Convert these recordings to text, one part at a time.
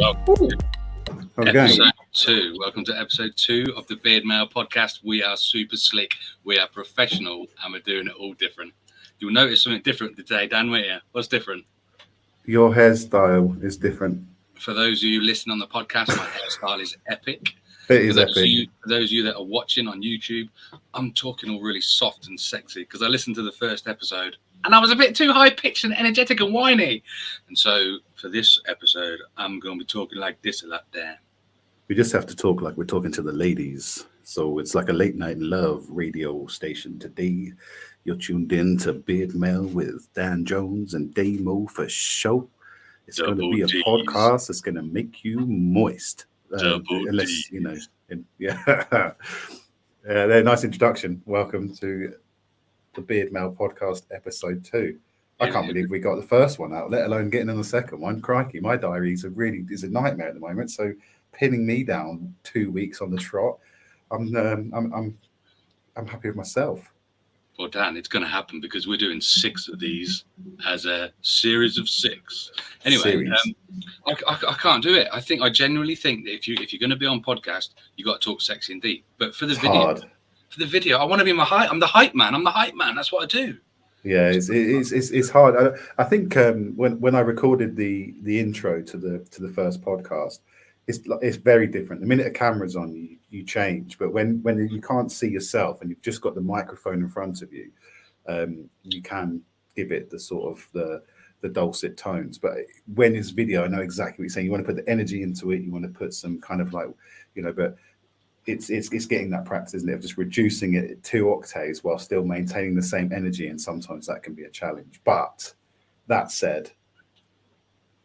Welcome to episode 2. Welcome to episode 2 of the BeardMail podcast. We are super slick, we are professional, and we're doing it all different. You'll notice something different today, Dan. What's different? Your hairstyle is different. For those of you listening on the podcast, my hairstyle is epic. It is epic. For those of you that are watching on YouTube, I'm talking all really soft and sexy because I listened to the first episode and I was a bit too high-pitched and energetic and whiny. And so for this episode, I'm going to be talking like this a lot, Dan. We just have to talk like we're talking to the ladies. So it's like a late night love radio station. Today, you're tuned in to BeardMail with Dan Jones and Damo4Show. It's going to be a podcast that's going to make you moist. Unless, you know, yeah. Nice introduction. Welcome to the BeardMail podcast episode 2. I can't believe we got the first one out, let alone getting in the second one. Crikey, my diary is a nightmare at the moment. So pinning me down 2 weeks on the trot, I'm happy with myself. Well, Dan, it's going to happen because we're doing 6 of these as a series of 6. Anyway, I can't do it. I genuinely think that if you're going to be on podcast, you got to talk sexy and deep. But for the video, I want to be I'm the hype man. I'm the hype man. That's what I do. Yeah, it's hard. I think when I recorded the intro to the first podcast, it's very different. The minute a camera's on, you change. But when you can't see yourself and you've just got the microphone in front of you, you can give it the sort of the dulcet tones. But when it's video, I know exactly what you're saying. You want to put the energy into it. You want to put some kind of like, you know, but it's getting that practice, isn't it, of just reducing it 2 octaves while still maintaining the same energy. And sometimes that can be a challenge. But that said,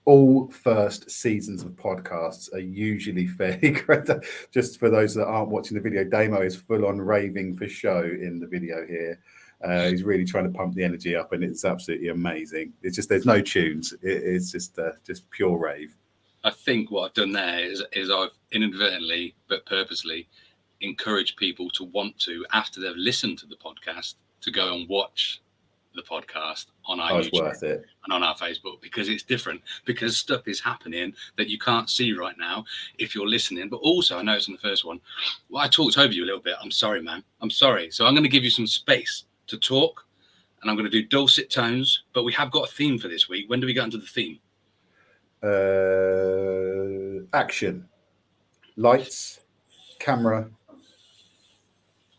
all first seasons of podcasts are usually fairly great. Just for those that aren't watching the video, Damo is full on raving for show in the video here. He's really trying to pump the energy up, and it's absolutely amazing. It's just there's no tunes. It's just pure rave. I think what I've done there is I've inadvertently but purposely encouraged people to want to, after they've listened to the podcast, to go and watch the podcast on our YouTube and on our Facebook, because it's different, because stuff is happening that you can't see right now if you're listening. But also, I noticed on the first one, well, I talked over you a little bit. I'm sorry, man. I'm sorry. So I'm going to give you some space to talk, and I'm going to do dulcet tones, but we have got a theme for this week. When do we get into the theme? Action. Lights, camera,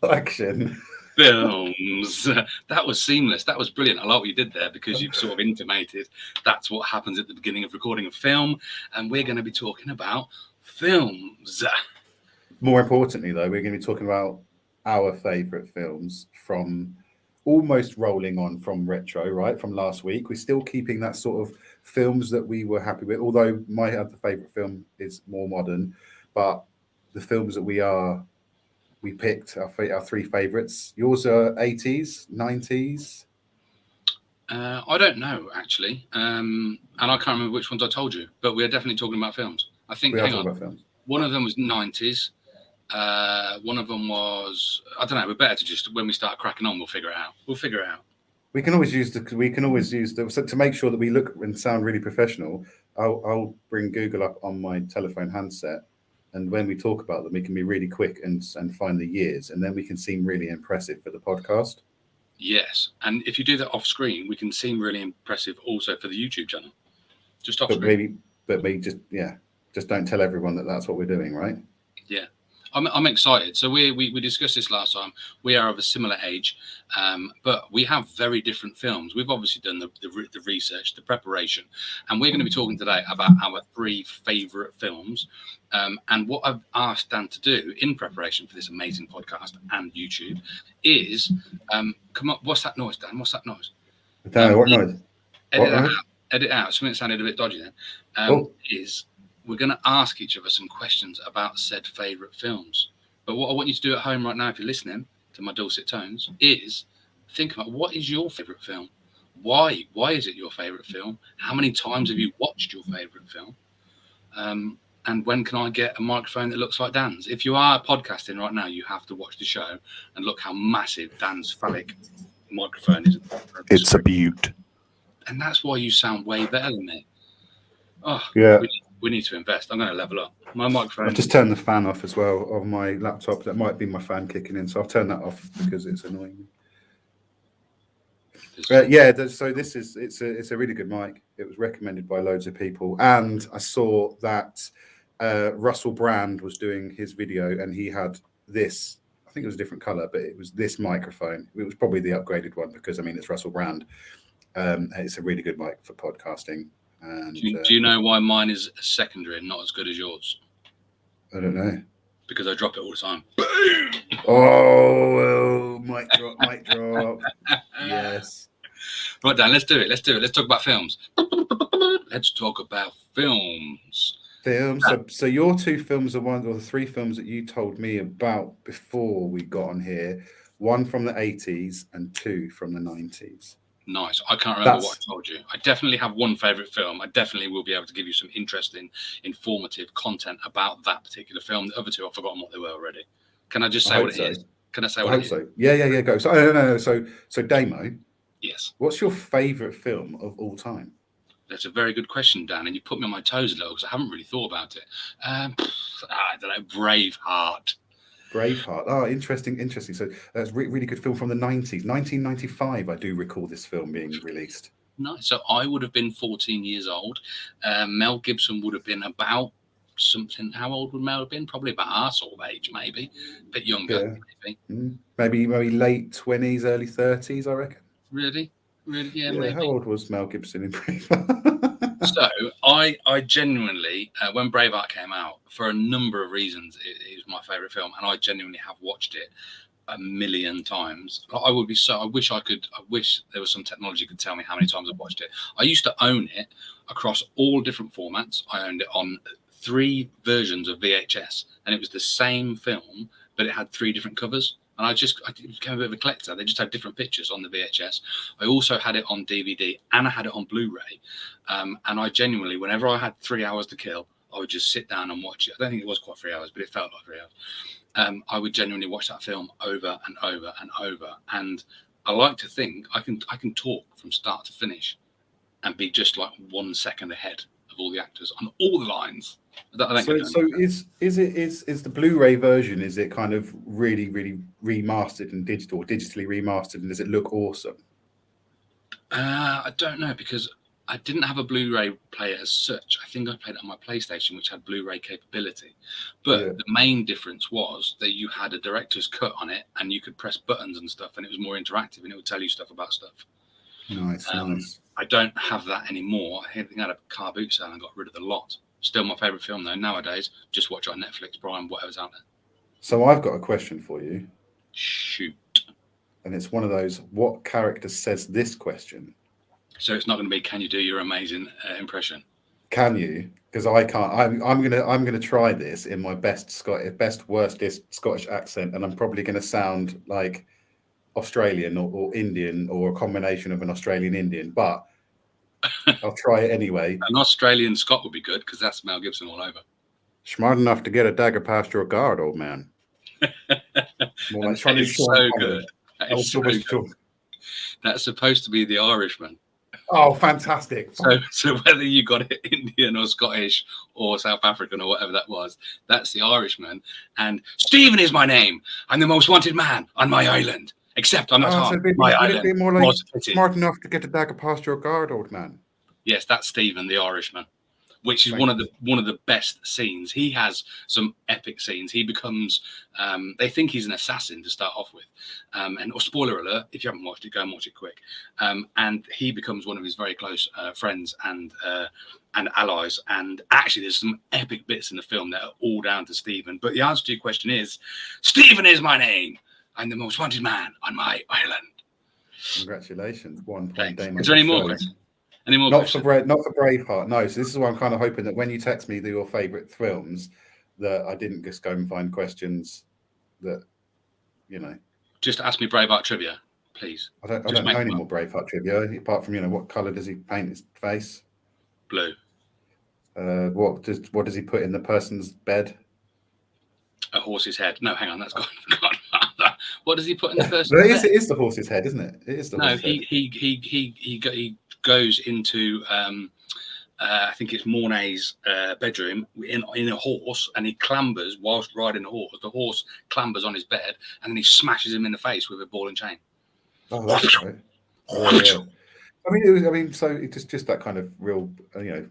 action. Films. That was seamless. That was brilliant. I like what you did there, because you've sort of intimated that's what happens at the beginning of recording a film, and we're going to be talking about films. More importantly, though, we're going to be talking about our favourite films, from almost rolling on from retro, right, from last week. We're still keeping that sort of films that we were happy with, although my other favourite film is more modern. But the films that we picked, our 3 favourites. Yours are 80s, 90s? I don't know, actually. And I can't remember which ones I told you, but we're definitely talking about films. I think, hang on, one of them was 90s. One of them was, I don't know, we're better to just, when we start cracking on, we'll figure it out. We can always use so to make sure that we look and sound really professional. I'll bring Google up on my telephone handset, and when we talk about them, we can be really quick and find the years, and then we can seem really impressive for the podcast. Yes, and if you do that off screen, we can seem really impressive also for the YouTube channel. Just off screen. Maybe just don't tell everyone that that's what we're doing, right? Yeah. I'm excited. So we discussed this last time. We are of a similar age, but we have very different films. We've obviously done the research, the preparation, and we're going to be talking today about our 3 favourite films. And what I've asked Dan to do in preparation for this amazing podcast and YouTube is, come up. What's that noise, Dan? What's that noise? Dan, what noise? Edit out. Something that sounded a bit dodgy then. We're going to ask each other some questions about said favourite films. But what I want you to do at home right now, if you're listening to my dulcet tones, is think about, what is your favourite film? Why is it your favourite film? How many times have you watched your favourite film? And when can I get a microphone that looks like Dan's? If you are podcasting right now, you have to watch the show and look how massive Dan's phallic microphone is. It's a beaut. And that's why you sound way better than me. Oh, yeah. We need to invest. I'm going to level up my microphone. I've just turned the fan off as well of my laptop. That might be my fan kicking in, so I'll turn that off because it's annoying me. So it's a really good mic. It was recommended by loads of people, and I saw that Russell Brand was doing his video, and he had this. I think it was a different color, but it was this microphone. It was probably the upgraded one because I mean it's Russell Brand. It's a really good mic for podcasting. And do you know why mine is secondary and not as good as yours? I don't know. Because I drop it all the time. Oh, mic drop, mic drop. Yes. Right, Dan, let's do it. Let's talk about films. Let's talk about films. So your two films are one, or the three films that you told me about before we got on here. One from the 80s and two from the 90s. Nice. I can't remember what I told you. I definitely have one favorite film. I definitely will be able to give you some interesting, informative content about that particular film. The other two, I've forgotten what they were already. Can I just say what it is? Can I say what it is? So. Yeah, go. So no. So Damo. Yes. What's your favorite film of all time? That's a very good question, Dan, and you put me on my toes a little because I haven't really thought about it. I don't know, Braveheart. Oh, interesting. So that's really good film from the 90s. 1995, I do recall this film being released. Nice. So I would have been 14 years old. Mel Gibson would have been about something. How old would Mel have been? Probably about our sort of age, maybe. A bit younger, maybe late 20s, early 30s, I reckon. Really? Yeah, maybe. How old was Mel Gibson in Braveheart? So I genuinely, when Braveheart came out, for a number of reasons, it was my favourite film, and I genuinely have watched it a million times. I wish there was some technology that could tell me how many times I've watched it. I used to own it across all different formats. I owned it on 3 versions of VHS, and it was the same film, but it had 3 different covers. And I became a bit of a collector. They just had different pictures on the VHS. I also had it on DVD and I had it on Blu-ray. And I genuinely, whenever I had 3 hours to kill, I would just sit down and watch it. I don't think it was quite 3 hours, but it felt like 3 hours. I would genuinely watch that film over and over and over. And I like to think I can talk from start to finish and be just like 1 second ahead of all the actors on all the lines. So is the Blu-ray version, is it kind of really remastered and digitally remastered, and does it look awesome? I don't know, because I didn't have a Blu-ray player as such. I think I played it on my PlayStation, which had Blu-ray capability. But the main difference was that you had a director's cut on it, and you could press buttons and stuff, and it was more interactive, and it would tell you stuff about stuff. Nice. I don't have that anymore. I think I had a car boot sale and got rid of the lot. Still my favourite film, though. Nowadays, just watch it on Netflix, Prime, whatever's out there. So I've got a question for you. Shoot. And it's one of those, what character says this question? So it's not going to be, can you do your amazing impression? Can you? Because I can't. I'm gonna try this in my worstest Scottish accent, and I'm probably going to sound like Australian or Indian, or a combination of an Australian Indian, but I'll try it anyway. An Australian Scot would be good, because that's Mel Gibson all over. Smart enough to get a dagger past your guard, old man. More like that is so good. That is so good. That's supposed to be the Irishman. Oh, fantastic. So whether you got it Indian or Scottish or South African or whatever that was, that's the Irishman. And Stephen is my name. I'm the most wanted man on my island. Except I'm not on my island. Would it be more like smart enough to get a dagger past your guard, old man? Yes, that's Stephen, the Irishman, which is one of the best scenes. He has some epic scenes. He becomes, they think he's an assassin to start off with. And spoiler alert, if you haven't watched it, go and watch it quick. And he becomes one of his very close friends and allies. And actually, there's some epic bits in the film that are all down to Stephen. But the answer to your question is, Stephen is my name. I'm the most wanted man on my island. Congratulations. 1 point. Is there any more questions? Not for Braveheart. No. So this is why I'm kind of hoping that when you text me your favourite films, that I didn't just go and find questions that, Just ask me Braveheart trivia, please. I don't know any more Braveheart trivia, apart from, what colour does he paint his face? Blue. What does he put in the person's bed? A horse's head. No, hang on, that's gone. What does he put in the person's bed? It is the horse's head, isn't it? It is the horse's head. He goes into I think it's Mornay's bedroom in a horse, and he clambers whilst riding the horse. The horse clambers on his bed, and then he smashes him in the face with a ball and chain. Oh, that's right. Yeah. I mean, so it's just that kind of real,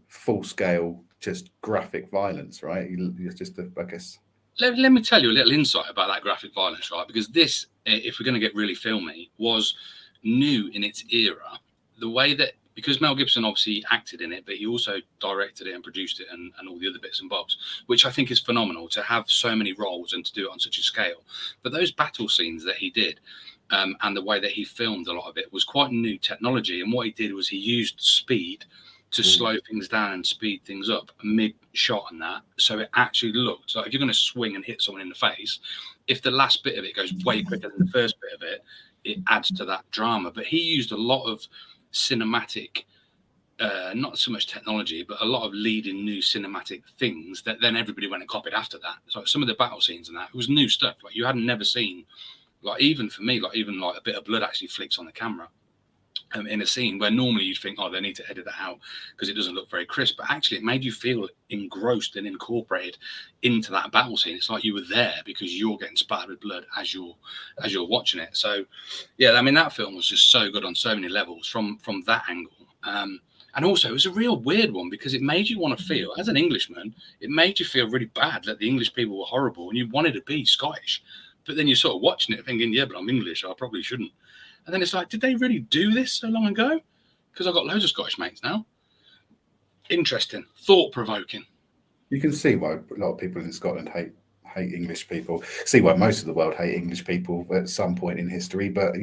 full scale, just graphic violence, right? It's just, I guess. Let me tell you a little insight about that graphic violence, right? Because this, if we're going to get really filmy, was new in its era. The way that, because Mel Gibson obviously acted in it, but he also directed it and produced it and all the other bits and bobs, which I think is phenomenal to have so many roles and to do it on such a scale. But those battle scenes that he did, and the way that he filmed a lot of it was quite new technology. And what he did was he used speed to slow things down and speed things up mid shot and that. So it actually looked like if you're going to swing and hit someone in the face, if the last bit of it goes way quicker than the first bit of it, it adds to that drama. But he used a lot of cinematic, not so much technology, but a lot of leading new cinematic things that then everybody went and copied after that. So some of the battle scenes and that, it was new stuff. Like you hadn't never seen, like even for me, like even like a bit of blood actually flicks on the camera. In a scene where normally you'd think, oh, they need to edit that out because it doesn't look very crisp, but actually it made you feel engrossed and incorporated into that battle scene. It's like you were there because you're getting splattered with blood as you're watching it. So yeah, I mean that film was just so good on so many levels from that angle. And also it was a real weird one because it made you want to feel, as an Englishman, it made you feel really bad that the English people were horrible and you wanted to be Scottish. But then you're sort of watching it thinking, yeah, but I'm English, so I probably shouldn't. And then it's like, did they really do this so long ago? Because I've got loads of Scottish mates now. Interesting, thought-provoking. You can see why a lot of people in Scotland hate English people. See why most of the world hate English people at some point in history. But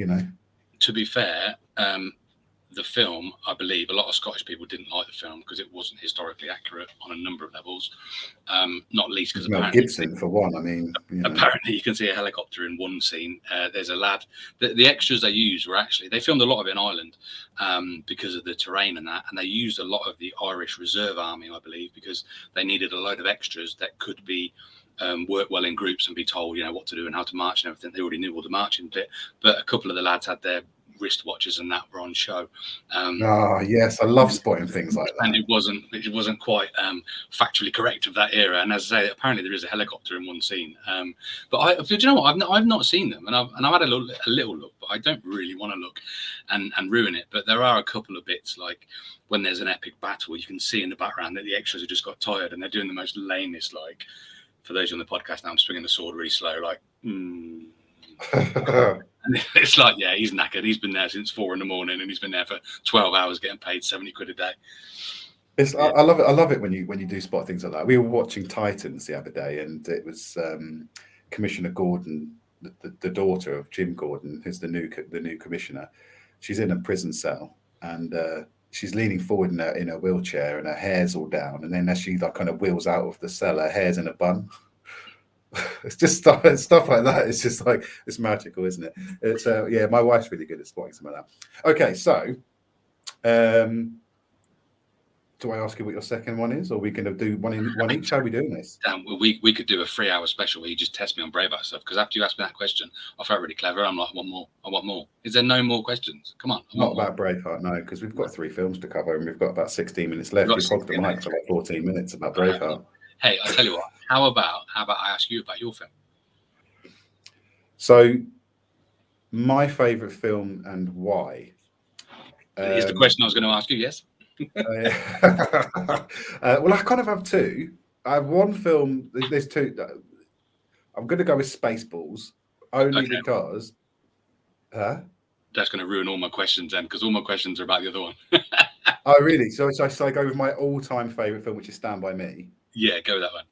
to be fair, the film, I believe, a lot of Scottish people didn't like the film because it wasn't historically accurate on a number of levels. Not least because Mel Gibson, for one. I mean, apparently you can see a helicopter in one scene. There's a lad. The extras they used were actually, they filmed a lot of it in Ireland because of the terrain and that, and they used a lot of the Irish Reserve Army, I believe, because they needed a load of extras that could be work well in groups and be told, what to do and how to march and everything. They already knew all the marching bit, but a couple of the lads had their wristwatches and that were on show. Yes, I love spotting things like that. And it wasn't quite factually correct of that era. And as I say, apparently there is a helicopter in one scene. But do you know what? I've not seen them, and I've had a little look, but I don't really want to look and ruin it. But there are a couple of bits like when there's an epic battle, you can see in the background that the extras have just got tired and they're doing the most lamest, like, for those on the podcast now, I'm swinging the sword really slow, like. And it's like, yeah, he's knackered. He's been there since 4 a.m. and he's been there for 12 hours getting paid 70 quid a day. I love it. I love it when you do spot things like that. We were watching Titans the other day, and it was Commissioner Gordon, the daughter of Jim Gordon, who's the new commissioner. She's in a prison cell, and she's leaning forward in her wheelchair, and her hair's all down. And then as she kind of wheels out of the cell, her hair's in a bun. It's just stuff like that. It's just like, it's magical, isn't it? It's yeah, my wife's really good at spotting some of that. Okay, so do I ask you what your second one is, or are we going to do one each? How are we doing this? We could do a 3-hour special where you just test me on Braveheart stuff, because after you asked me that question, I felt really clever. I'm like, I want more. Is there no more questions? Come on. Not about Braveheart, no, because we've got 3 films to cover and we've got about 16 minutes left. We've hogged the mic for like 14 minutes about Braveheart. Hey, I'll tell you what. How about I ask you about your film? So, my favourite film and why? Is the question I was going to ask you? Yes. Well, I kind of have 2. I have one film. There's 2. I'm going to go with Spaceballs only because. That's going to ruin all my questions then, because all my questions are about the other one. Oh, really? So I go with my all-time favourite film, which is Stand By Me. Yeah, go with that one.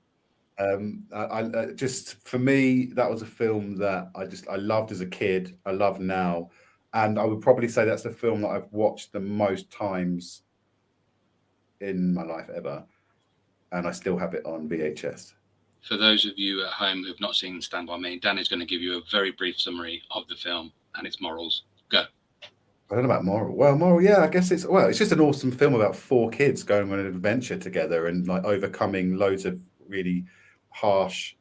I just, for me, that was a film that I loved as a kid. I love now, and I would probably say that's the film that I've watched the most times in my life ever, and I still have it on VHS. For those of you at home who've not seen Stand By Me, Dan is going to give you a very brief summary of the film and its morals. Go. I don't know about moral. Well, moral, yeah, I guess it's just an awesome film about 4 kids going on an adventure together and like overcoming loads of really harsh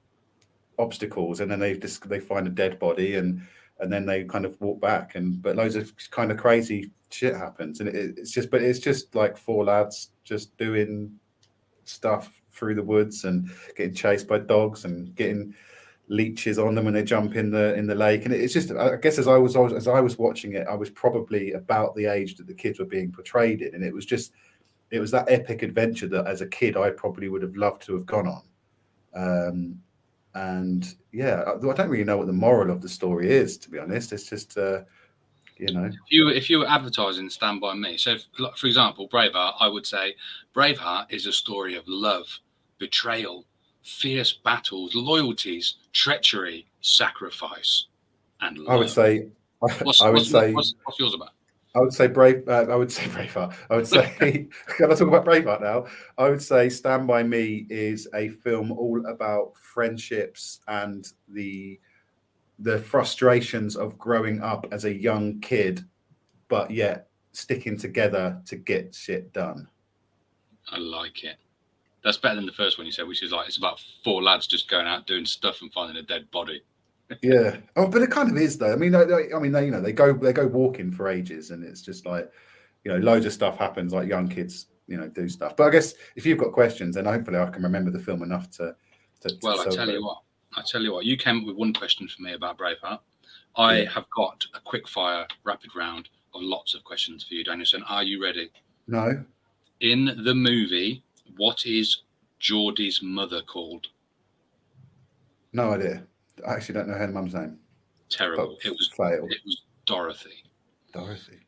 obstacles, and then they find a dead body, and and then they kind of walk back, but loads of kind of crazy shit happens, and it's just like four lads just doing stuff through the woods and getting chased by dogs and getting leeches on them when they jump in the lake. And it's just, I guess, as I was watching it, I was probably about the age that the kids were being portrayed in, and it was that epic adventure that as a kid I probably would have loved to have gone on. And yeah, I don't really know what the moral of the story is, to be honest. It's just if you were advertising Stand By Me, so for example, Braveheart, I would say Braveheart is a story of love, betrayal, fierce battles, loyalties, treachery, sacrifice, and love. I would say what's yours about? I would say Braveheart. I would say, can I talk about Braveheart now? I would say Stand By Me is a film all about friendships and the frustrations of growing up as a young kid, but yet sticking together to get shit done. I like it. That's better than the first one you said, which is like, it's about four lads just going out doing stuff and finding a dead body. Yeah. Oh, but it kind of is though. I mean, they go walking for ages, and it's just like, loads of stuff happens. Like young kids, do stuff. But I guess if you've got questions, then hopefully I can remember the film enough to. Well, I tell you what. You came up with one question for me about Braveheart. I have got a quick fire, rapid round of lots of questions for you, Danielson. Are you ready? No. In the movie, what is Geordie's mother called? No idea. I actually don't know her mum's name. Terrible. It was Dorothy. Dorothy.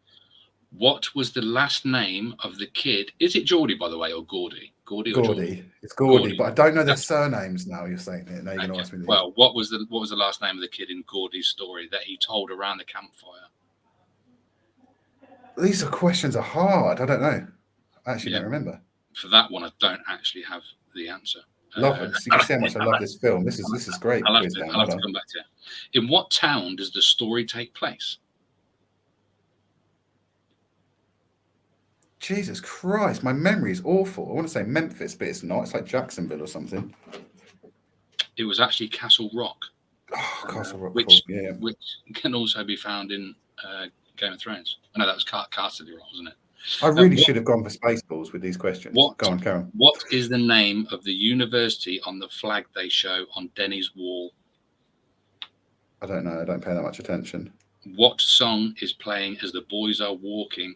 What was the last name of the kid? Is it Geordie, by the way, or Gordy? Gordy. It's Gordy, but I don't know their surnames now. You're saying it. Now you're going to ask me. Well, what was the last name of the kid in Gordy's story that he told around the campfire? These questions are hard. I don't know. I actually don't remember. For that one, I don't actually have the answer. Love it. You can see how much I love this film. This is great. I'll have to come back to you. In what town does the story take place? Jesus Christ, my memory is awful. I want to say Memphis, but it's not. It's like Jacksonville or something. It was actually Castle Rock. Oh, Castle Rock, which can also be found in Game of Thrones. I know that was Castle Rock, wasn't it? I really should have gone for Spaceballs with these questions. Go on, Karen. What is the name of the university on the flag they show on Denny's wall? I don't know. I don't pay that much attention. What song is playing as the boys are walking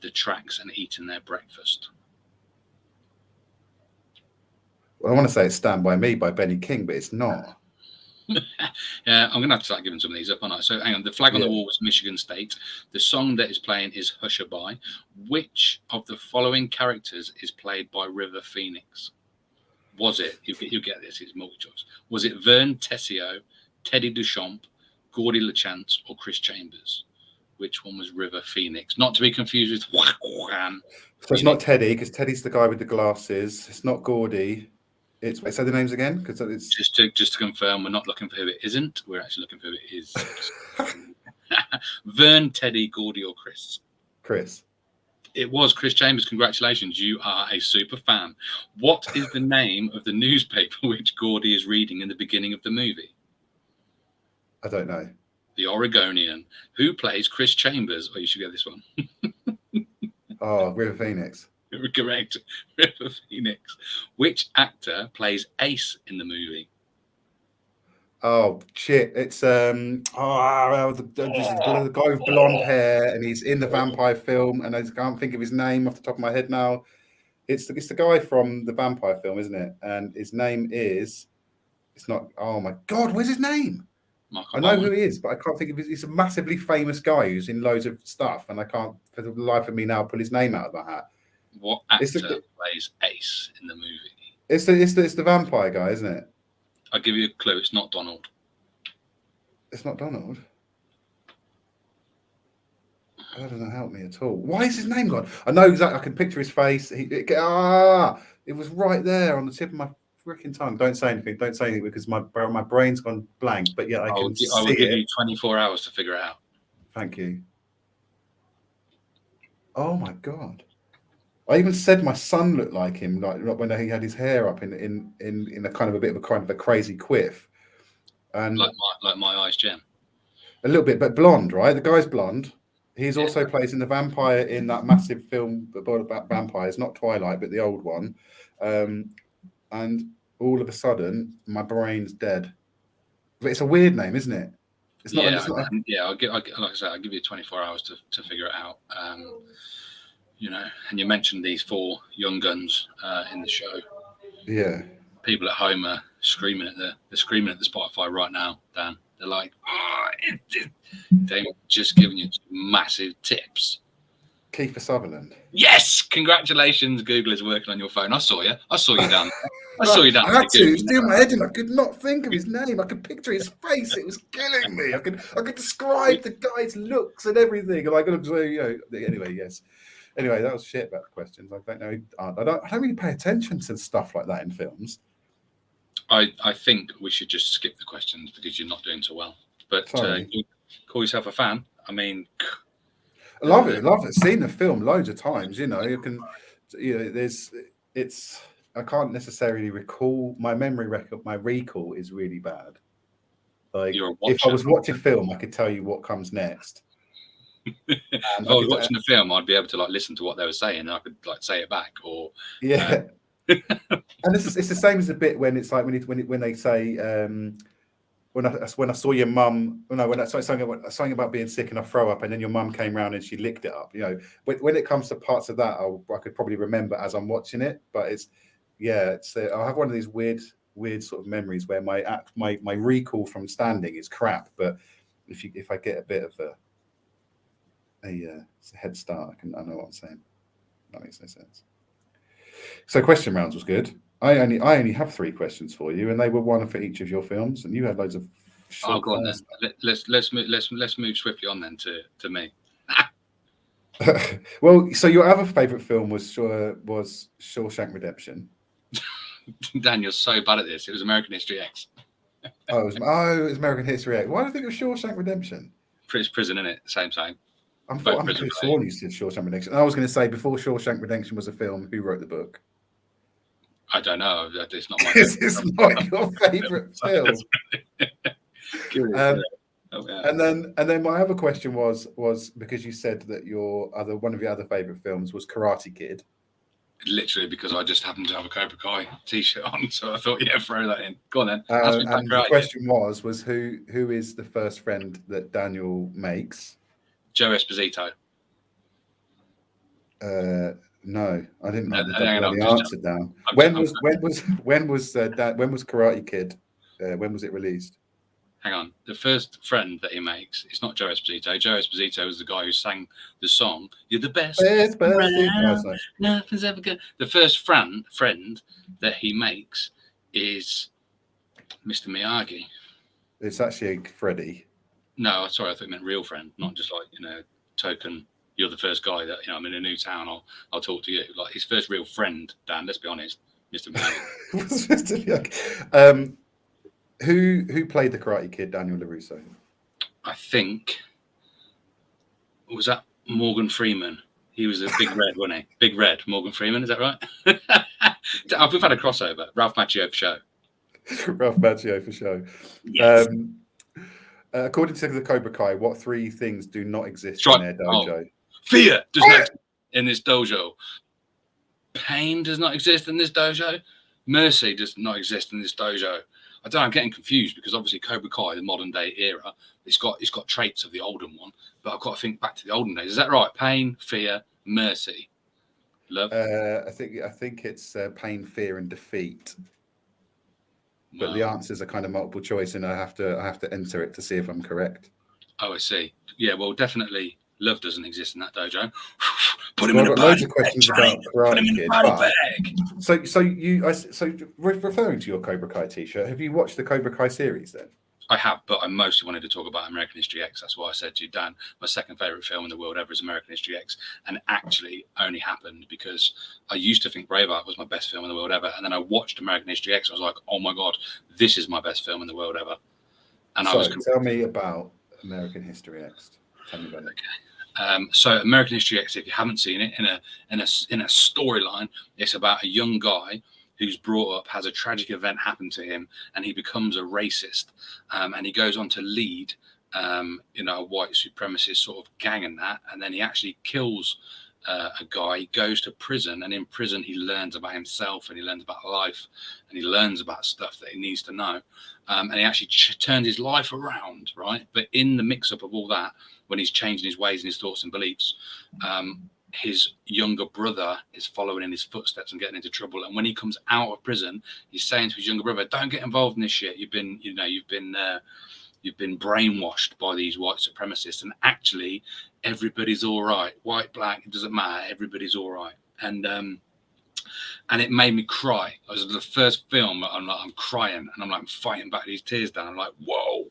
the tracks and eating their breakfast? Well, I want to say it's Stand By Me by Benny King, but it's not. Yeah, I'm going to have to start giving some of these up, aren't I? So hang on. The flag on the wall was Michigan State. The song that is playing is Hushabye. Which of the following characters is played by River Phoenix? Was it, you get this, it's multiple choice. Was it Vern Tessio, Teddy Duchamp, Gordy LeChance, or Chris Chambers? Which one was River Phoenix? Not to be confused with Wham. So it's not Teddy, because Teddy's the guy with the glasses. It's not Gordy. Say the names again, because it's just to confirm, we're not looking for who it isn't. We're actually looking for who it is. Vern, Teddy, Gordy, or Chris? Chris. It was Chris Chambers. Congratulations, you are a super fan. What is the name of the newspaper which Gordy is reading in the beginning of the movie? I don't know. The Oregonian. Who plays Chris Chambers? Oh, you should get this one. Oh, River Phoenix. Correct. River Phoenix. Which actor plays Ace in the movie? Oh shit! It's the guy with blonde hair, and he's in the vampire film, and I can't think of his name off the top of my head now. It's the guy from the vampire film, isn't it? And his name is. It's not. Oh my God! Where's his name? I know who he is, but I can't think of his. He's a massively famous guy who's in loads of stuff, and I can't, for the life of me now, pull his name out of my hat. What actor plays Ace in the movie? It's the vampire guy, isn't it? I'll give you a clue. It's not Donald. It's not Donald. That doesn't help me at all. Why is his name gone? I know exactly. I can picture his face. It was right there on the tip of my freaking tongue. Don't say anything. Don't say anything because my brain's gone blank. But yeah, I will give you 24 hours to figure it out. Thank you. Oh my God. I even said my son looked like him, like when he had his hair up in a kind of a bit of a crazy quiff, and like my eyes, Jem. A little bit, but blonde, right? The guy's blonde. He's Yeah. also plays in the vampire in that massive film about vampires, not Twilight, but the old one. And all of a sudden, my brain's dead. But it's a weird name, isn't it? It's not. Yeah, It's not. yeah. Like I said, I'll give you 24 hours to figure it out. You know, and you mentioned these 4 young guns in the show. Yeah. People at home are screaming at the Spotify right now, Dan. They're like, oh, they're just giving you massive tips. Kiefer Sutherland. Yes, congratulations. Google is working on your phone. I saw you down. I saw you down. I had to. It was doing my head in. I could not think of his name. I could picture his face. It was killing me. I could describe the guy's looks and everything. And I could, anyway, yes. Anyway, that was shit about the questions. I don't know. I don't really pay attention to stuff like that in films. I think we should just skip the questions because you're not doing so well. But call yourself a fan. I mean, I love it. Seen the film loads of times. I can't necessarily recall. My memory record, my recall is really bad. Like if I was watching film, I could tell you what comes next. If I was watching the film, I'd be able to like listen to what they were saying, and I could like say it back. Or yeah. And it's the same as a bit when it's like when they say when I saw your mum, when I saw something about being sick and I throw up, and then your mum came around and she licked it up. When it comes to parts of that, I could probably remember as I'm watching it. But I have one of these weird sort of memories where my recall from standing is crap. But if I get a bit of a head start, I know what I'm saying. That makes no sense. So question rounds was good. I only have 3 questions for you, and they were one for each of your films, and you had loads of. Oh, go on then. Let's move swiftly on then to me. Well, so your other favourite film was Shawshank Redemption. Dan, you're so bad at this. It was American History X. It was American History X. Why do I think it was Shawshank Redemption? Prison, in it, same. I'm pretty sworn you said Shawshank Redemption. I was going to say before Shawshank Redemption was a film, who wrote the book? I don't know. It's not my. It's not your favourite film. And then my other question was because you said that one of your other favourite films was Karate Kid. Literally because I just happened to have a Cobra Kai t-shirt on, so I thought, throw that in. Go on then. And the question was who is the first friend that Daniel makes? Joe Esposito. No, I didn't know the answer down. When was Karate Kid? When was it released? Hang on. The first friend that he makes, it's not Joe Esposito. Joe Esposito is the guy who sang the song "You're the best." Nothing's ever good. The first friend that he makes is Mr. Miyagi. It's actually Freddie. No, sorry, I thought you meant real friend, not just like token. You're the first guy that I'm in a new town. I'll talk to you. Like his first real friend, Dan. Let's be honest, Mr. Miyagi. Who played the Karate Kid? Daniel LaRusso. I think was that Morgan Freeman. He was a Big Red, wasn't he? Big Red, Morgan Freeman. Is that right? We've had a crossover. Ralph Macchio for show. Ralph Macchio for show. Yes. According to the Cobra Kai, what 3 things do not exist in their dojo? Fear does not exist in this dojo. Pain does not exist in this dojo. Mercy does not exist in this dojo. I don't know, I'm getting confused because obviously Cobra Kai, the modern day era, it's got traits of the olden one, but I've got to think back to the olden days. Is that right? Pain, fear, mercy, love. I think it's pain, fear, and defeat. But the answers are kind of multiple choice, and I have to enter it to see if I'm correct. Oh, I see. Yeah, well, definitely love doesn't exist in that dojo. Put him in a loads of questions about Karate Kid. So referring to your Cobra Kai t-shirt, have you watched the Cobra Kai series then? I have, but I mostly wanted to talk about American History X. That's why I said to you, Dan, my second favourite film in the world ever is American History X. And actually only happened because I used to think Braveheart was my best film in the world ever. And then I watched American History X. I was like, oh my God, this is my best film in the world ever. And tell me about American History X. Tell me about it. Okay. So American History X, if you haven't seen it, in a storyline, it's about a young guy who's brought up, has a tragic event happen to him, and he becomes a racist, and he goes on to lead a white supremacist sort of gang and that, and then he actually kills a guy. He goes to prison, and in prison he learns about himself, and he learns about life, and he learns about stuff that he needs to know, and he actually turns his life around, right? But in the mix-up of all that, when he's changing his ways and his thoughts and beliefs, his younger brother is following in his footsteps and getting into trouble. And when he comes out of prison, he's saying to his younger brother, "Don't get involved in this shit. You've been brainwashed by these white supremacists, and actually everybody's all right. White, black, it doesn't matter. Everybody's all right." And it made me cry. It was the first film I'm crying, and I'm fighting back these tears down. I'm like, whoa.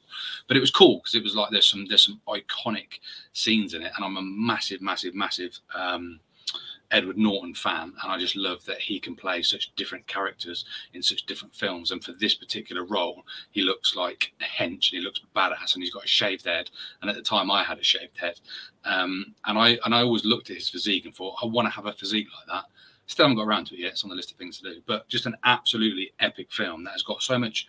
But it was cool because it was like there's some iconic scenes in it, and I'm a massive Edward Norton fan, and I just love that he can play such different characters in such different films. And for this particular role, he looks like a hench, and he looks badass, and he's got a shaved head. And at the time, I had a shaved head, and I always looked at his physique and thought, I want to have a physique like that. Still haven't got around to it yet. It's on the list of things to do. But just an absolutely epic film that has got so much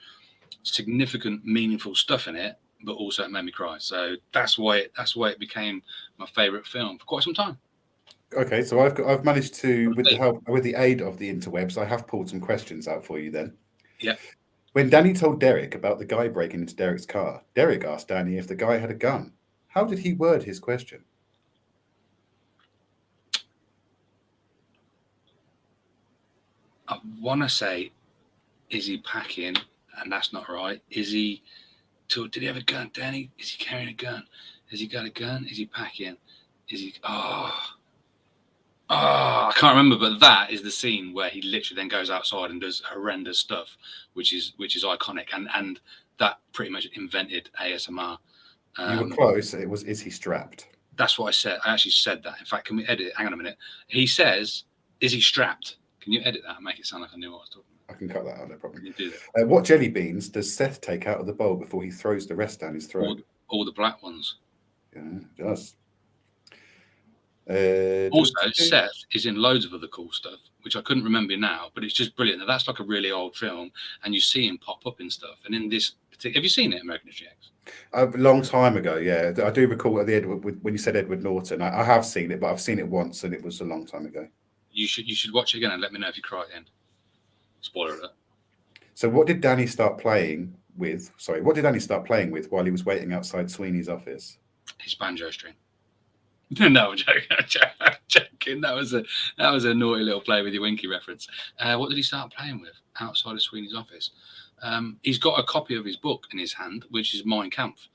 significant, meaningful stuff in it, but also it made me cry. So that's why it became my favourite film for quite some time. Okay, so I've managed to, with the aid of the interwebs, I have pulled some questions out for you then. Yeah. When Danny told Derek about the guy breaking into Derek's car, Derek asked Danny if the guy had a gun. How did he word his question? I want to say, is he packing? And that's not right. Did he have a gun, Danny? Is he carrying a gun? Has he got a gun? Is he packing? Is he... I can't remember, but that is the scene where he literally then goes outside and does horrendous stuff, which is iconic, and that pretty much invented ASMR. You were close. It was, is he strapped? That's what I said. I actually said that. In fact, can we edit it? Hang on a minute. He says, "Is he strapped?" Can you edit that and make it sound like I knew what I was talking about? I can cut that out, no problem. You do that. What jelly beans does Seth take out of the bowl before he throws the rest down his throat? All the black ones. Yeah, it does. Also, Seth is in loads of other cool stuff, which I couldn't remember now, but it's just brilliant. Now, that's like a really old film, and you see him pop up in stuff. And in this particular, have you seen it, American History X? A long time ago, yeah. I do recall at the end when you said Edward Norton. I have seen it, but I've seen it once, and it was a long time ago. You should watch it again and let me know if you cry at the end. Spoiler alert. So what did Danny start playing with? Sorry, what did Danny start playing with while he was waiting outside Sweeney's office? His banjo string. No, I'm joking. That was a naughty little play with your Winky reference. What did he start playing with outside of Sweeney's office? He's got a copy of his book in his hand, which is Mein Kampf.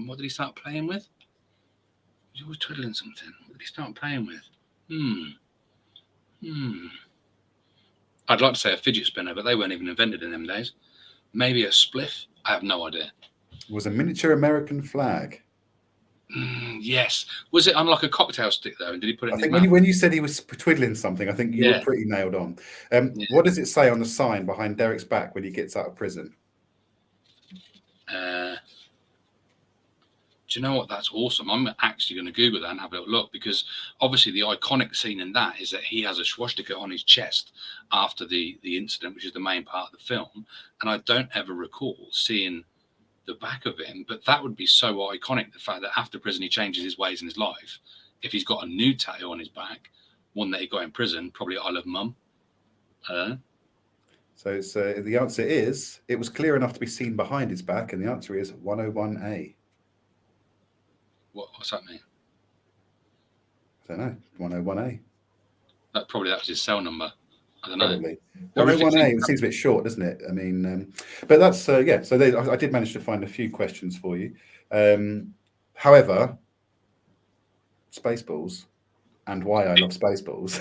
What did he start playing with? He was always twiddling something. What did he start playing with? I'd like to say a fidget spinner, but they weren't even invented in them days. Maybe a spliff? I have no idea. It was a miniature American flag. Yes. Was it on like a cocktail stick though? And did he put it in his mouth? When you said he was twiddling something, I think you were pretty nailed on. What does it say on the sign behind Derek's back when he gets out of prison? Do you know what? That's awesome. I'm actually going to Google that and have a little look, because obviously the iconic scene in that is that he has a swastika on his chest after the incident, which is the main part of the film. And I don't ever recall seeing the back of him, but that would be so iconic, the fact that after prison he changes his ways in his life. If he's got a new tattoo on his back, one that he got in prison, probably "I love mum." So it's, the answer is, it was clear enough to be seen behind his back, and the answer is 101A. What's that mean? I don't know. 101A. That was his cell number. I don't Probably. know. 101A, it seems a bit short, doesn't it? I mean, but that's, yeah. So I did manage to find a few questions for you. However, Spaceballs and why I love Spaceballs.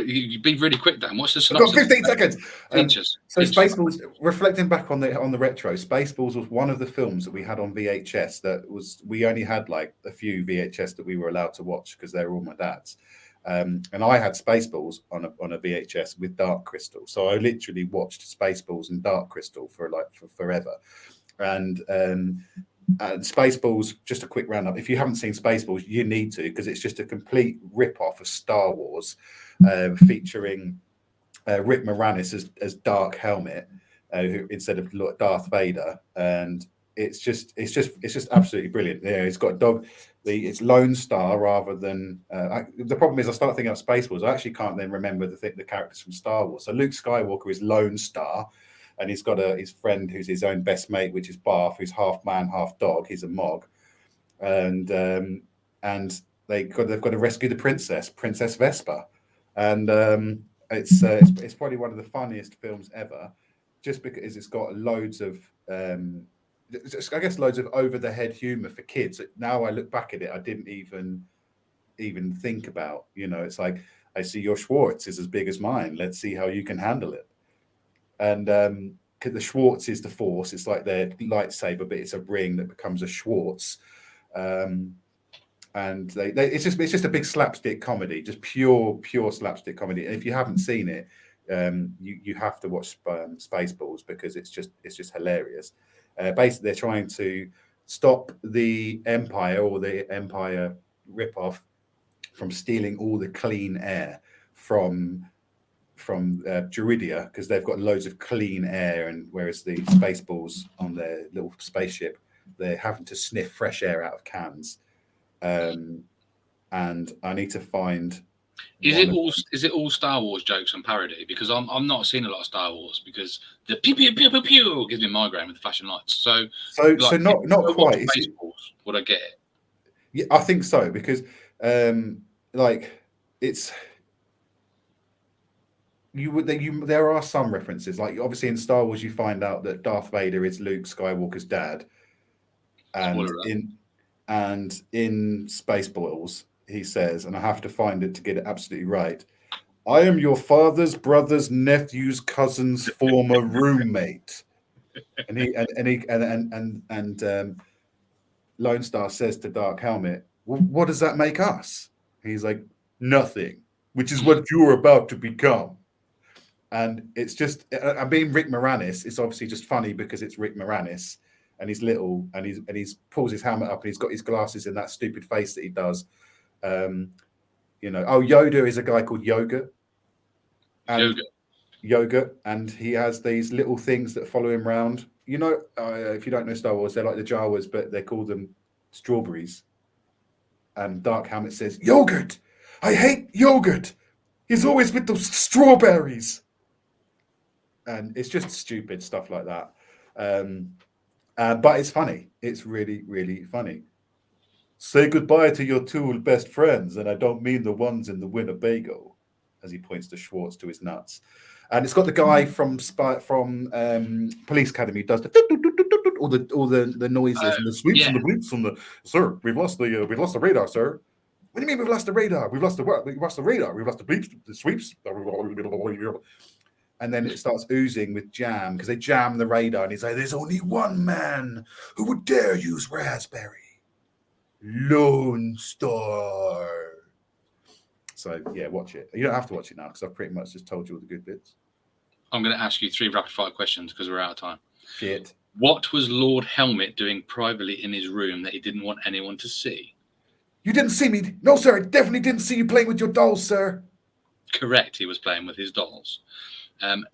You be really quick, Dan. What's the synopsis? I've got 15 seconds. So Teachers. Spaceballs, reflecting back on the retro, Spaceballs was one of the films that we had on VHS we only had like a few VHS that we were allowed to watch because they were all my dad's. And I had Spaceballs on a VHS with Dark Crystal. So I literally watched Spaceballs and Dark Crystal for forever. And Spaceballs, just a quick roundup. If you haven't seen Spaceballs, you need to, because it's just a complete rip-off of Star Wars, featuring Rick Moranis as Dark Helmet, who instead of Darth Vader, and it's just absolutely brilliant. Yeah, it's got a dog. It's Lone Star rather than the problem is I start thinking of Spaceballs. I actually can't then remember the characters from Star Wars. So Luke Skywalker is Lone Star, and he's got his friend who's his own best mate, which is Barth, who's half man, half dog. He's a Mog, and they've got to rescue the Princess Vespa, and it's probably one of the funniest films ever, just because it's got loads of I guess loads of over the head humor for kids. Now I look back at it, I didn't even think about. It's like, I see your Schwartz is as big as mine. Let's see how you can handle it. And the Schwartz is the Force. It's like their lightsaber, but it's a ring that becomes a Schwartz. And it's just a big slapstick comedy, just pure slapstick comedy. And if you haven't seen it, you have to watch Spaceballs, because it's just hilarious. Basically, they're trying to stop the Empire, or the Empire ripoff, from stealing all the clean air from Druidia, because they've got loads of clean air, and whereas the Spaceballs on their little spaceship, they're having to sniff fresh air out of cans. And I need to find. Is it all Star Wars jokes and parody? Because I'm not seeing a lot of Star Wars, because the pew pew pew pew pew gives me migraine with the flashing lights. So not quite. Would I get it? Yeah, I think so, because it's there are some references. Like, obviously in Star Wars, you find out that Darth Vader is Luke Skywalker's dad, and in Spaceballs, he says, and I have to find it to get it absolutely right, "I am your father's brother's nephew's cousin's former roommate." And Lone Star says to Dark Helmet, "Well, what does that make us?" He's like, "Nothing, which is what you're about to become." And it's just, and being Rick Moranis, it's obviously just funny because it's Rick Moranis, and he's little, and he's pulls his helmet up, and he's got his glasses and that stupid face that he does. Yoda is a guy called Yoga. Yoga, and he has these little things that follow him around. If you don't know Star Wars, they're like the Jawas, but they call them strawberries. And Dark Helmet says, "Yogurt! I hate yogurt! He's always with those strawberries." And it's just stupid stuff like that. But it's funny. It's really, really funny. "Say goodbye to your two best friends, and I don't mean the ones in the Winnebago," as he points to Schwartz, to his nuts. And it's got the guy from Police Academy who does all the noises and the sweeps and the bleeps and the, "Sir, we've lost the radar, sir." "What do you mean we've lost the radar? We've lost the what? We've lost the radar. We've lost the bleeps, the sweeps." And then it starts oozing with jam, because they jam the radar, and he's like, "There's only one man who would dare use raspberry. Lone Star." So yeah, watch it. You don't have to watch it now, because I've pretty much just told you all the good bits. I'm going to ask you 3 rapid fire questions because we're out of time. Shit. What was Lord Helmet doing privately in his room that he didn't want anyone to see? "You didn't see me." "No, sir, I definitely didn't see you playing with your dolls, sir." Correct. He was playing with his dolls.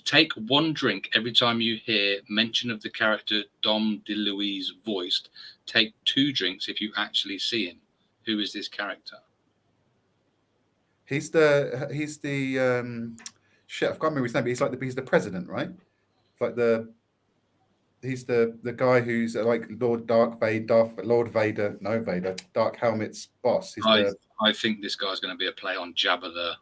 Take 1 drink every time you hear mention of the character Dom DeLuise voiced. Take 2 drinks if you actually see him. Who is this character? He's the shit. I can't remember his name, but he's the president, right? He's the guy who's like Lord Vader, Dark Helmet's boss. I think this guy's going to be a play on Jabba the.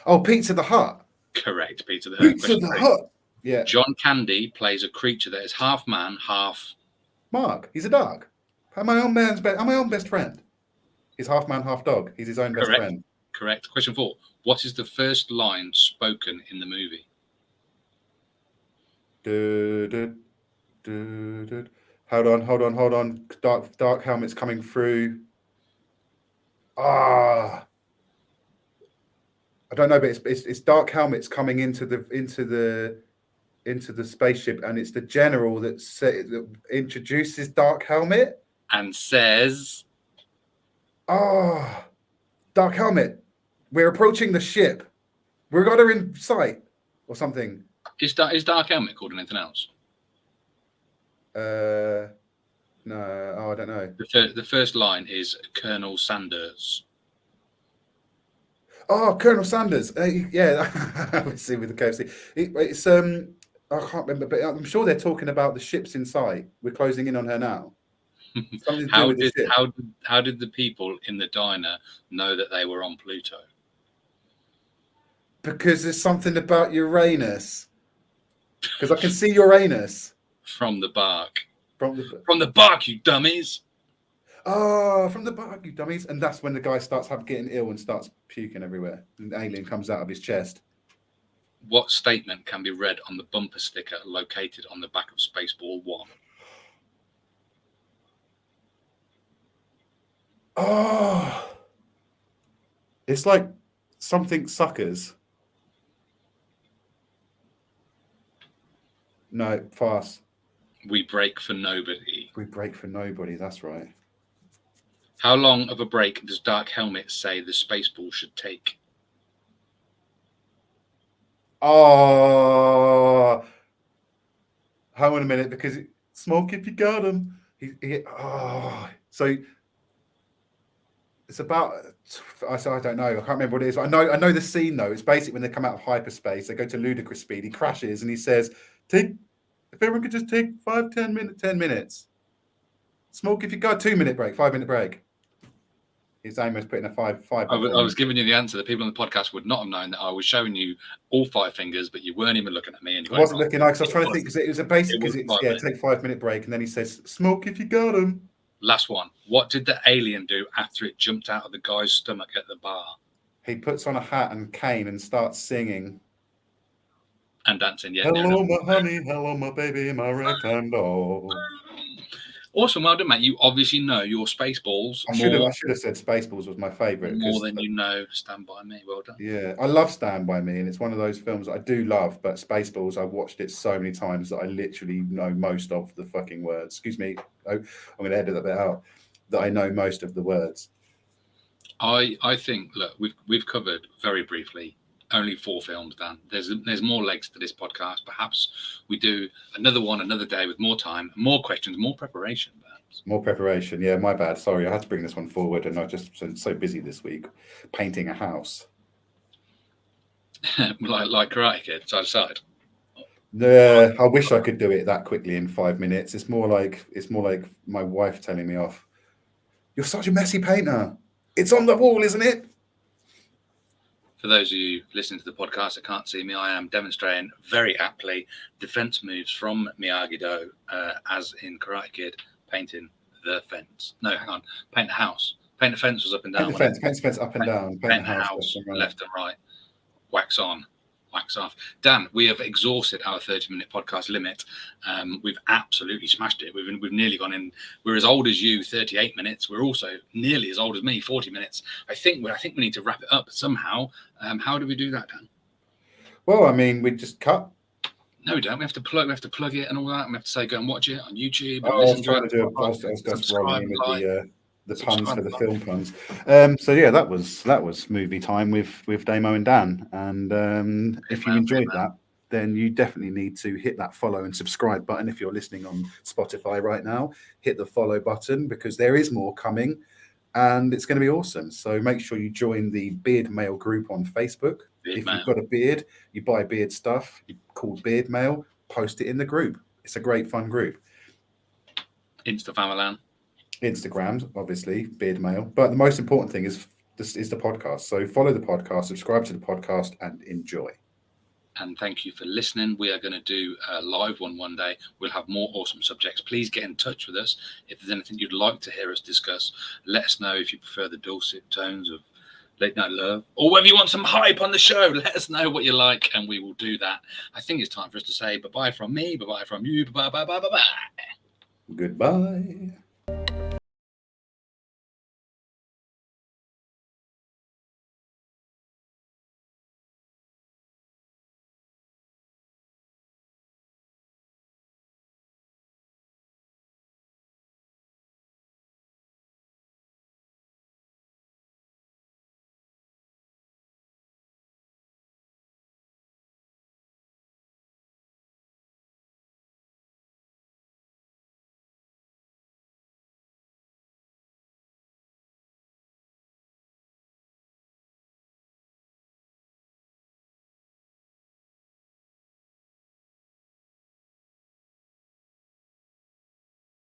Oh, Pizza the Hut. Correct, Pizza the Hut. Pizza the Hut. Yeah. John Candy plays a creature that is half man, half. Mark. He's a dog. I'm my own best friend. He's half man, half dog. He's his own best friend. Correct. Question 4. What is the first line spoken in the movie? Hold on. Dark Helmet's coming through. I don't know, but it's Dark Helmet's coming into the spaceship, and it's the general that introduces Dark Helmet and says, Dark Helmet, we're approaching the ship. We've got her in sight," or something. Is Dark Helmet called anything else? No, I don't know. The first line is Colonel Sanders. Oh, Colonel Sanders. Yeah, obviously with the KFC. It's I can't remember, but I'm sure they're talking about the ships in sight. We're closing in on her now. Something to do with the ship. How did the people in the diner know that they were on Pluto? Because there's something about Uranus. Because I can see Uranus From the bark. from the. From the bark, you dummies. Oh, from the bark, you dummies! And that's when the guy starts getting ill and starts puking everywhere. And the alien comes out of his chest. What statement can be read on the bumper sticker located on the back of Spaceball 1? Oh, it's like something suckers. No, pass. We break for nobody. We break for nobody. That's right. How long of a break does Dark Helmet say the Spaceball should take? Oh, hang on a minute, because smoke if you got him. So it's about. I don't know. I can't remember what it is. I know the scene though. It's basically when they come out of hyperspace. They go to ludicrous speed. He crashes and he says, "Take if everyone could just take 10 minutes. Smoke if you got 2-minute break, 5-minute break." His aim was putting a five. I was giving you the answer. The people on the podcast would not have known that I was showing you all 5 fingers, but you weren't even looking at me. And I wasn't looking. Because I was trying to think. Because it was a basic. Because it's take 5-minute break, and then he says, "Smoke if you got him." Last one. What did the alien do after it jumped out of the guy's stomach at the bar? He puts on a hat and cane and starts singing and dancing. Yeah. Hello, my honey. Hello, my baby. My rectangle. Awesome. Well done, mate. You obviously know your Spaceballs. I should have said Spaceballs was my favourite. More than you know Stand By Me. Well done. Yeah, I love Stand By Me, and it's one of those films I do love, but Spaceballs, I watched it so many times that I literally know most of the fucking words. Excuse me. I'm going to edit that bit out. That I know most of the words. I think, look, we've covered very briefly only 4 films, Dan. There's more legs to this podcast. Perhaps we do another one another day with more time, more questions, more preparation. Perhaps. More preparation. Yeah, my bad. Sorry, I had to bring this one forward, and I just been so busy this week painting a house. like Karate Kid, side to side. Yeah, I wish I could do it that quickly in 5 minutes. It's more like my wife telling me off. You're such a messy painter. It's on the wall, isn't it? For those of you listening to the podcast that can't see me, I am demonstrating very aptly defense moves from Miyagi-Do, as in Karate Kid, painting the fence. No, hang on. Paint the house. Paint the fence was up and down. Paint the fence up and down. Paint the house left and right. Wax on. Wax off. Dan, we have exhausted our 30-minute podcast limit. We've absolutely smashed it. We've nearly gone in. We're as old as you, 38 minutes. We're also nearly as old as me, 40 minutes. I think we need to wrap it up somehow. How do we do that, Dan? Well, I mean, we just cut. No, we don't. We have to plug it and all that. We have to say go and watch it on YouTube. I was trying to do I was just rolling in with the puns for the film puns. So yeah, that was movie time with Damo and Dan. And if you enjoyed that, then you definitely need to hit that follow and subscribe button. If you're listening on Spotify right now, hit the follow button, because there is more coming, and it's going to be awesome. So make sure you join the BeardMail group on Facebook. If you've got a beard, you buy beard stuff, you call BeardMail, post it in the group. It's a great fun group. Instagram, obviously, BeardMail. But the most important thing is the podcast. So follow the podcast, subscribe to the podcast, and enjoy. And thank you for listening. We are going to do a live one day. We'll have more awesome subjects. Please get in touch with us. If there's anything you'd like to hear us discuss, let us know. If you prefer the dulcet tones of Late Night Love, or whether you want some hype on the show, let us know what you like, and we will do that. I think it's time for us to say bye-bye from me, bye-bye from you, bye-bye. Goodbye.